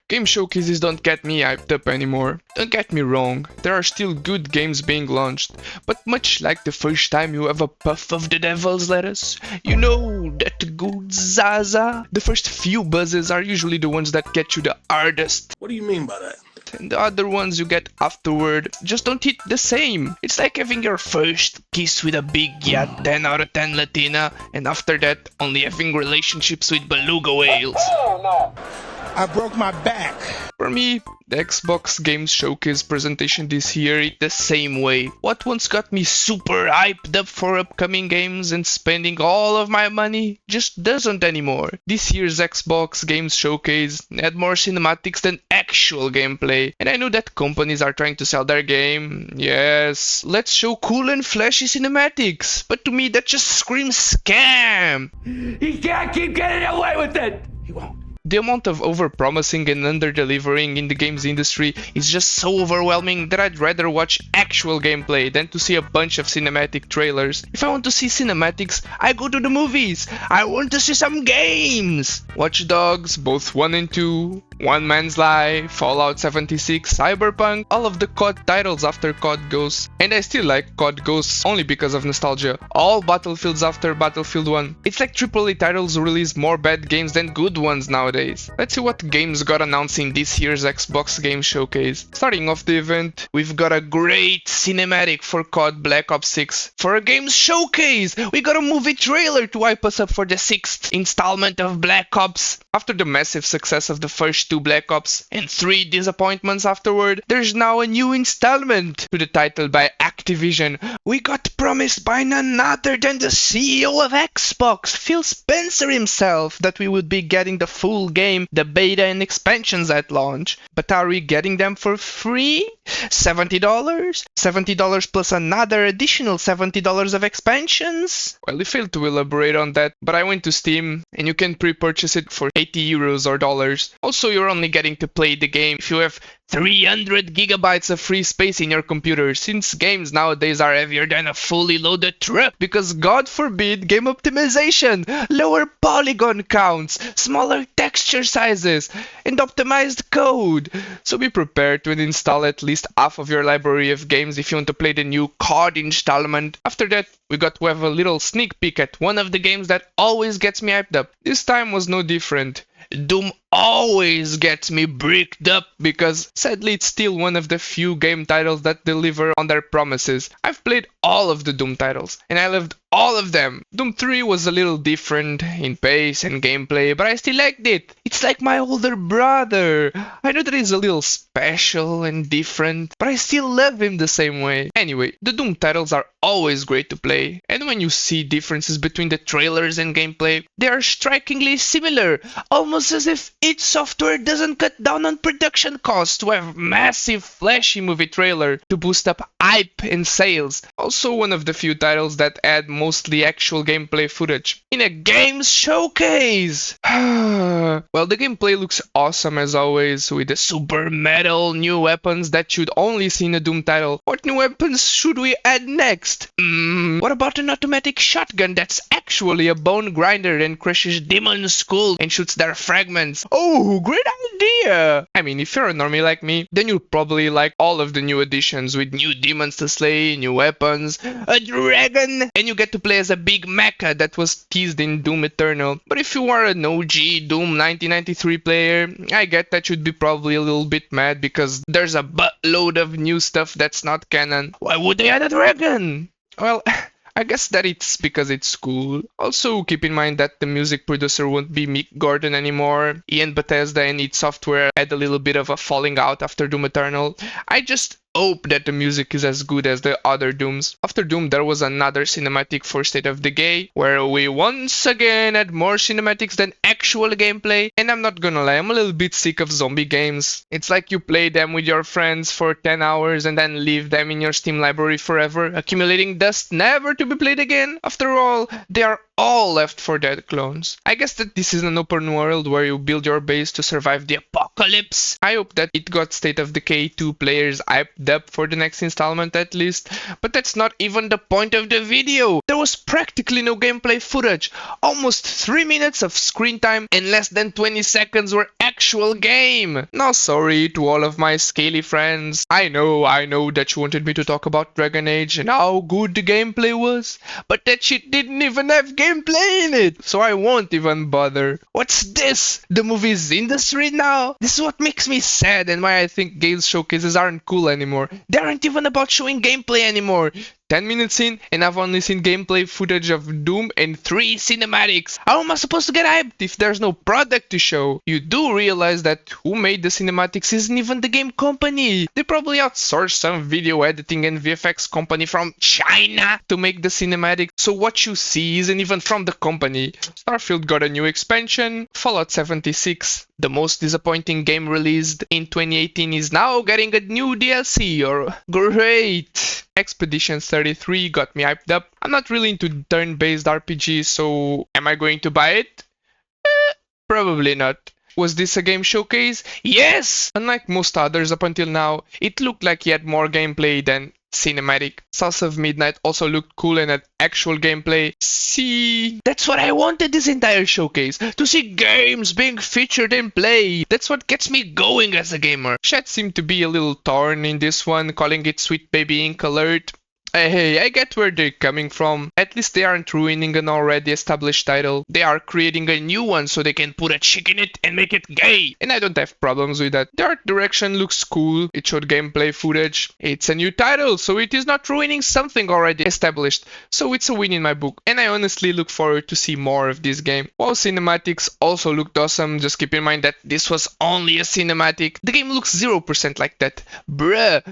Game showcases don't get me hyped up anymore. Don't get me wrong, there are still good games being launched, but much like the first time you have a puff of the devil's lettuce, you know, that good Zaza, the first few buzzes are usually the ones that get you the hardest. What do you mean by that? And the other ones you get afterward just don't hit the same. It's like having your first kiss with a big yacht 10 out of 10 Latina, and after that only having relationships with beluga whales. Oh no! I broke my back. For me, the Xbox Games Showcase presentation this year is the same way. What once got me super hyped up for upcoming games and spending all of my money just doesn't anymore. This year's Xbox Games Showcase had more cinematics than actual gameplay, and I know that companies are trying to sell their game. Yes, let's show cool and flashy cinematics, but to me that just screams scam. He can't keep getting away with it! He won't. The amount of over-promising and under-delivering in the games industry is just so overwhelming that I'd rather watch actual gameplay than to see a bunch of cinematic trailers. If I want to see cinematics, I go to the movies. I want to see some games. Watch Dogs, both 1 and 2, One Man's Life, Fallout 76, Cyberpunk, all of the COD titles after COD Ghosts. And I still like COD Ghosts only because of nostalgia. All Battlefields after Battlefield 1. It's like AAA titles release more bad games than good ones nowadays. Let's see what games got announced in this year's Xbox Game Showcase. Starting off the event, we've got a great cinematic for COD Black Ops 6. For a Games Showcase, we got a movie trailer to hype us up for the 6th installment of Black Ops. After the massive success of the first 2 Black Ops and 3 disappointments afterward, there's now a new installment to the title by Activision. We got promised by none other than the CEO of Xbox, Phil Spencer himself, that we would be getting the full game, the beta and expansions at launch. But are we getting them for free? $70? $70 plus another additional $70 of expansions? Well, they failed to elaborate on that, but I went to Steam and you can pre-purchase it for €80 or dollars. Also, you're only getting to play the game if you have 300 gigabytes of free space in your computer, since games nowadays are heavier than a fully loaded truck, because God forbid game optimization, lower polygon counts, smaller texture sizes, and optimized code. So be prepared to install at least half of your library of games if you want to play the new COD installment. After that, we got to have a little sneak peek at one of the games that always gets me hyped up. This time was no different. Doom always gets me bricked up because sadly it's still one of the few game titles that deliver on their promises. I've played all of the Doom titles and I loved all of them. Doom 3 was a little different in pace and gameplay, but I still liked it. It's like my older brother. I know that he's a little special and different, but I still love him the same way. Anyway, the Doom titles are always great to play, and when you see differences between the trailers and gameplay, they are strikingly similar, almost as if id Software doesn't cut down on production costs to have massive flashy movie trailer to boost up hype and sales. Also one of the few titles that add mostly actual gameplay footage in a games showcase. Well, the gameplay looks awesome as always, with the super metal new weapons that you'd only see in a Doom title. What new weapons should we add next? What about an automatic shotgun that's actually a bone grinder and crushes demons' skull and shoots their fragments? Oh, great idea! I mean, if you're a normie like me, then you'll probably like all of the new additions with new demons to slay, new weapons, a dragon, and you get to play as a big mecha that was teased in Doom Eternal. But if you are an OG Doom 1993 player, I get that you'd be probably a little bit mad because there's a buttload of new stuff that's not canon. Why would they add a dragon? Well, I guess that it's because it's cool. Also, keep in mind that the music producer won't be Mick Gordon anymore. Ian Bethesda and id Software had a little bit of a falling out after Doom Eternal. I just hope that the music is as good as the other Dooms. After Doom, there was another cinematic for State of Decay, where we once again had more cinematics than actual gameplay, and I'm not gonna lie, I'm a little bit sick of zombie games. It's like you play them with your friends for 10 hours and then leave them in your Steam library forever, accumulating dust never to be played again. After all, they are all Left 4 Dead clones. I guess that this is an open world where you build your base to survive the apocalypse. I hope that it got State of Decay 2 players hyped up for the next installment at least, but that's not even the point of the video. There was practically no gameplay footage, almost 3 minutes of screen time and less than 20 seconds were actual game. Now sorry to all of my scaly friends, I know that you wanted me to talk about Dragon Age and how good the gameplay was, but that shit didn't even have gameplay in it, so I won't even bother. What's this? The movies industry now? This is what makes me sad and why I think games showcases aren't cool anymore. They aren't even about showing gameplay anymore. 10 minutes in and I've only seen gameplay footage of Doom and 3 cinematics. How am I supposed to get hyped if there's no product to show? You do realize that who made the cinematics isn't even the game company. They probably outsourced some video editing and VFX company from China to make the cinematic, so what you see isn't even from the company. Starfield got a new expansion, Fallout 76, the most disappointing game released in 2018, is now getting a new DLC. Or great! Expeditions 33 got me hyped up. I'm not really into turn-based RPGs, so am I going to buy it? Probably not. Was this a game showcase? Yes! Unlike most others up until now, it looked like he had more gameplay than cinematic. South of Midnight also looked cool and had actual gameplay. See, that's what I wanted this entire showcase, to see games being featured and played. That's what gets me going as a gamer. Chat seemed to be a little torn in this one, calling it Sweet Baby Ink Alert. Hey, I get where they're coming from. At least they aren't ruining an already established title. They are creating a new one so they can put a chick in it and make it gay. And I don't have problems with that. The art direction looks cool. It showed gameplay footage. It's a new title, so it is not ruining something already established. So it's a win in my book. And I honestly look forward to see more of this game. While cinematics also looked awesome, just keep in mind that this was only a cinematic. The game looks 0% like that. Bruh.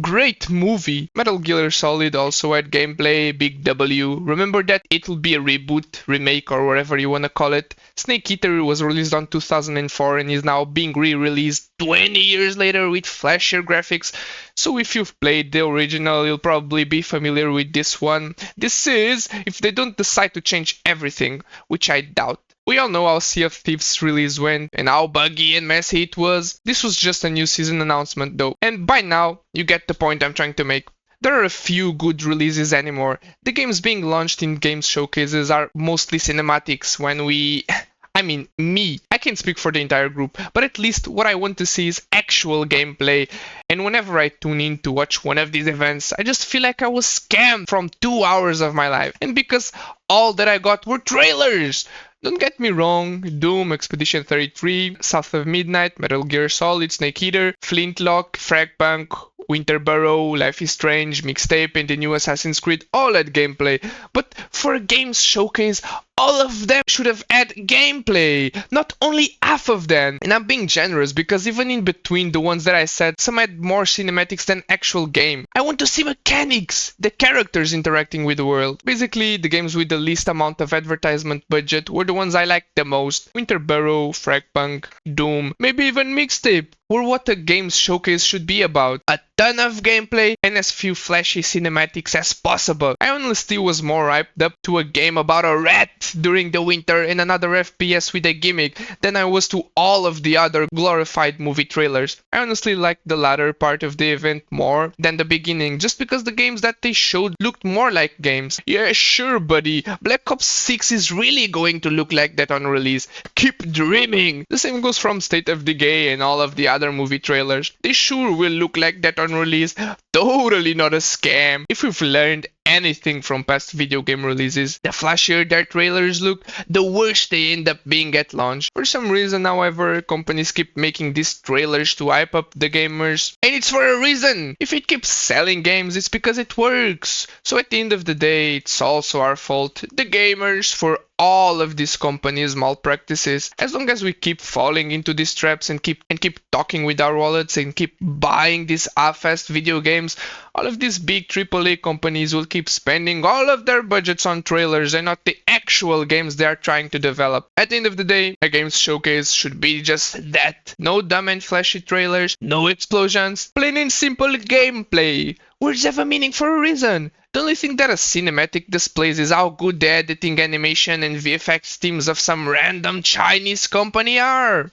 Great movie. Metal Gear Solid also had gameplay, big W. Remember that it will be a reboot, remake, or whatever you wanna call it. Snake Eater was released on 2004 and is now being re-released 20 years later with flashier graphics. So if you've played the original, you'll probably be familiar with this one. This is, if they don't decide to change everything, which I doubt. We all know how Sea of Thieves release went and how buggy and messy it was. This was just a new season announcement though. And by now, you get the point I'm trying to make. There are a few good releases anymore. The games being launched in games showcases are mostly cinematics when me. I can't speak for the entire group, but at least what I want to see is actual gameplay. And whenever I tune in to watch one of these events, I just feel like I was scammed from 2 hours of my life. And because all that I got were trailers. Don't get me wrong, Doom, Expedition 33, South of Midnight, Metal Gear Solid, Snake Eater, Flintlock, Fragpunk, Winter Burrow, Life is Strange, Mixtape, and the new Assassin's Creed all had gameplay. But for a games showcase, all of them should have had gameplay, not only half of them. And I'm being generous because even in between the ones that I said, some had more cinematics than actual game. I want to see mechanics, the characters interacting with the world. Basically, the games with the least amount of advertisement budget were the ones I liked the most. Winter Burrow, Fragpunk, Doom, maybe even Mixtape were what a games showcase should be about. A ton of gameplay and as few flashy cinematics as possible. I honestly was more hyped up to a game about a rat during the winter and another FPS with a gimmick than I was to all of the other glorified movie trailers. I honestly liked the latter part of the event more than the beginning, just because the games that they showed looked more like games. Yeah, sure buddy, Black Ops 6 is really going to look like that on release. Keep dreaming! The same goes from State of Decay and all of the other movie trailers. They sure will look like that on release. Totally not a scam. If we've learned anything from past video game releases, the flashier their trailers look, the worse they end up being at launch. For some reason, however, companies keep making these trailers to hype up the gamers, and it's for a reason. If it keeps selling games, it's because it works. So at the end of the day, it's also our fault, the gamers, for all of these companies' malpractices. As long as we keep falling into these traps and keep talking with our wallets and keep buying these half-assed video games, all of these big AAA companies will keep spending all of their budgets on trailers and not the actual games they are trying to develop. At the end of the day, a games showcase should be just that. No dumb and flashy trailers, no explosions, plain and simple gameplay. Words have a meaning for a reason. The only thing that a cinematic displays is how good the editing, animation, and VFX teams of some random Chinese company are.